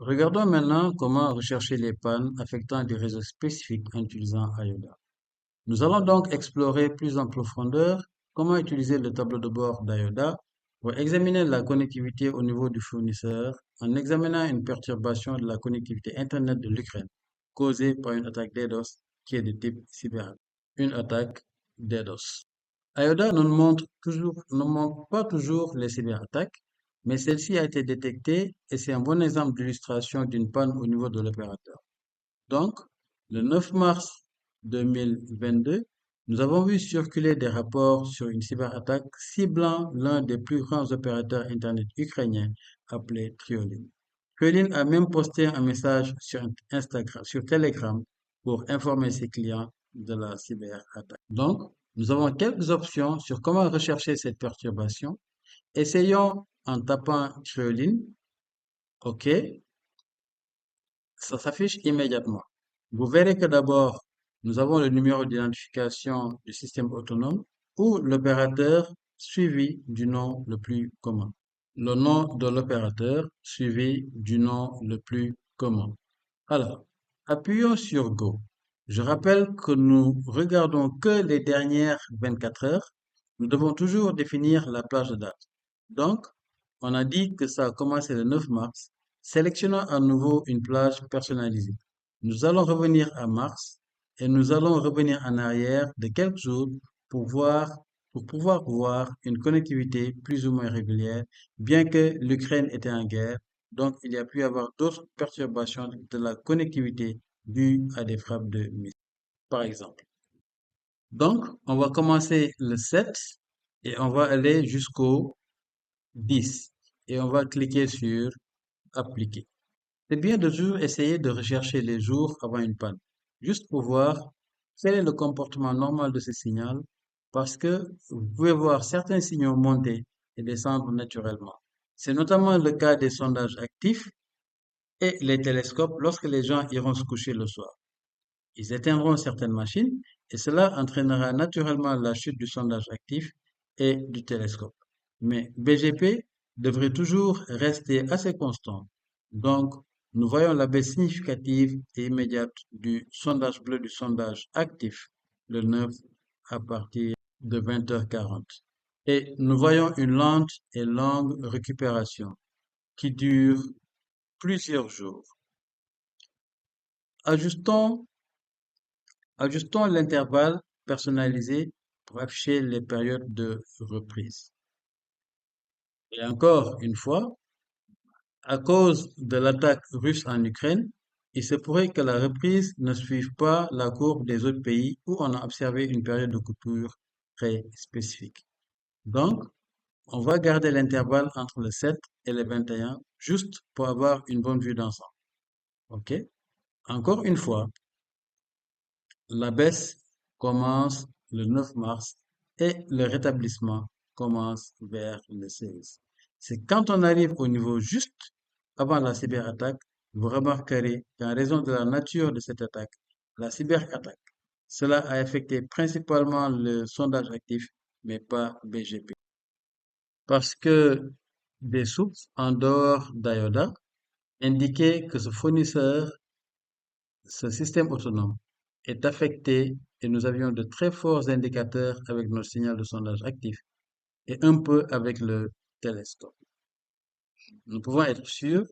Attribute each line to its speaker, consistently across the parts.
Speaker 1: Regardons maintenant comment rechercher les pannes affectant des réseaux spécifiques en utilisant IODA. Nous allons donc explorer plus en profondeur comment utiliser le tableau de bord d'IODA pour examiner la connectivité au niveau du fournisseur en examinant une perturbation de la connectivité Internet de l'Ukraine causée par une attaque DDoS qui est de type cyberattaque. Une attaque DDoS. IODA ne montre pas toujours les cyberattaques, mais celle-ci a été détectée et c'est un bon exemple d'illustration d'une panne au niveau de l'opérateur. Donc, le 9 mars 2022, nous avons vu circuler des rapports sur une cyberattaque ciblant l'un des plus grands opérateurs Internet ukrainiens appelé Triolin. Triolin a même posté un message sur Instagram, sur Telegram pour informer ses clients de la cyberattaque. Donc, nous avons quelques options sur comment rechercher cette perturbation. Essayons en tapant Triolin. OK, ça s'affiche immédiatement. Vous verrez que d'abord, nous avons le numéro d'identification du système autonome ou l'opérateur suivi du nom le plus commun. Le nom de l'opérateur suivi du nom le plus commun. Alors, appuyons sur Go. Je rappelle que nous regardons que les dernières 24 heures. Nous devons toujours définir la plage de date. Donc, on a dit que ça a commencé le 9 mars. Sélectionnons à nouveau une plage personnalisée. Nous allons revenir à mars et nous allons revenir en arrière de quelques jours pour pour pouvoir voir une connectivité plus ou moins régulière, bien que l'Ukraine était en guerre. Donc, il y a pu y avoir d'autres perturbations de la connectivité dues à des frappes de missiles, par exemple. Donc, on va commencer le 7 et on va aller jusqu'au 10 et on va cliquer sur appliquer. C'est bien de toujours essayer de rechercher les jours avant une panne, juste pour voir quel est le comportement normal de ce signal, parce que vous pouvez voir certains signaux monter et descendre naturellement. C'est notamment le cas des sondages actifs et les télescopes lorsque les gens iront se coucher le soir. Ils éteindront certaines machines et cela entraînera naturellement la chute du sondage actif et du télescope. Mais BGP devrait toujours rester assez constant. Donc, nous voyons la baisse significative et immédiate du sondage bleu du sondage actif le 9 à partir de 20h40. Et nous voyons une lente et longue récupération qui dure plusieurs jours. Ajustons Ajustons l'intervalle personnalisé pour afficher les périodes de reprise. Et encore une fois, à cause de l'attaque russe en Ukraine, il se pourrait que la reprise ne suive pas la courbe des autres pays où on a observé une période de coupure très spécifique. Donc, on va garder l'intervalle entre le 7 et le 21 juste pour avoir une bonne vue d'ensemble. OK? Encore une fois, la baisse commence le 9 mars et le rétablissement commence vers le 16. C'est quand on arrive au niveau juste avant la cyberattaque, vous remarquerez qu'en raison de la nature de cette attaque, la cyberattaque, cela a affecté principalement le sondage actif, mais pas BGP. Parce que des sources en dehors d'IODA indiquaient que ce fournisseur, ce système autonome, est affecté et nous avions de très forts indicateurs avec notre signal de sondage actif et un peu avec le télescope. Nous pouvons être sûrs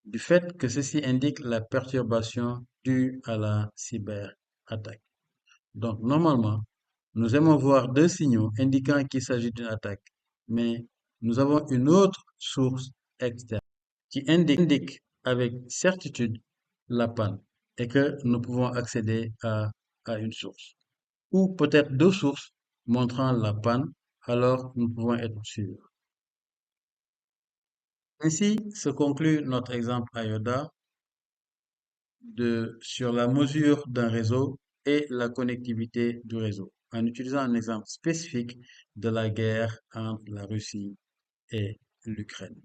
Speaker 1: du fait que ceci indique la perturbation due à la cyberattaque. Donc, normalement, nous aimons voir deux signaux indiquant qu'il s'agit d'une attaque, mais nous avons une autre source externe qui indique avec certitude la panne et que nous pouvons accéder à une source. Ou peut-être deux sources montrant la panne, alors nous pouvons être sûrs. Ainsi se conclut notre exemple IODA sur la mesure d'un réseau et la connectivité du réseau, en utilisant un exemple spécifique de la guerre entre la Russie et l'Ukraine.